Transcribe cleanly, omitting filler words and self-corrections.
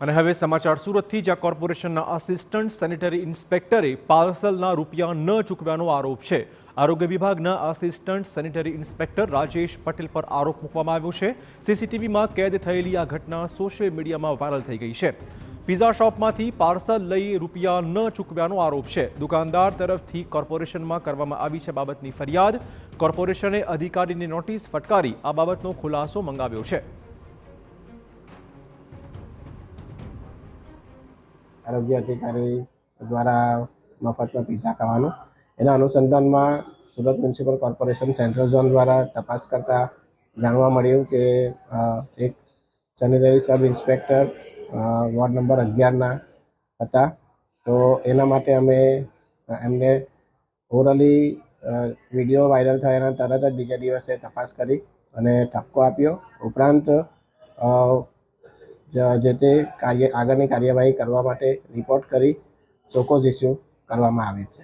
અને હવે સમાચાર સુરતથી, જ્યાં કોર્પોરેશનના આસિસ્ટન્ટ સેનિટરી ઇન્સ્પેક્ટરે પાર્સલના રૂપિયા ન ચૂકવ્યાનો આરોપ છે. આરોગ્ય વિભાગના assistant sanitary inspector Rajesh Patel પર આરોપ મૂકવામાં આવ્યો છે. સીસીટીવીમાં કેદ થયેલી આ ઘટના સોશિયલ મીડિયામાં વાયરલ થઈ ગઈ છે. પિઝા શોપમાંથી પાર્સલ લઈ રૂપિયા ન ચૂકવ્યાનો આરોપ છે. દુકાનદાર તરફથી કોર્પોરેશનમાં કરવામાં આવી છે બાબતની ફરિયાદ. કોર્પોરેશને અધિકારીની નોટિસ ફટકારી આ બાબતનો ખુલાસો મંગાવ્યો છે. આરોગ્ય અધિકારી દ્વારા મફતમાં પીઝા ખાવાનું, એના અનુસંધાનમાં Surat municipal corporation central zone દ્વારા તપાસ કરતા જાણવા મળ્યું કે એક sanitary sub inspector ward number 11ના હતા. તો એના માટે અમે એમને ઓરલી વિડીયો વાયરલ થયાના તરત જ બીજા દિવસે તપાસ કરી અને ઠપકો આપ્યો. ઉપરાંત જે તે આગળની કાર્યવાહી કરવા માટે રિપોર્ટ કરી ચોકોઝ ઇસ્યુ કરવામાં આવે છે.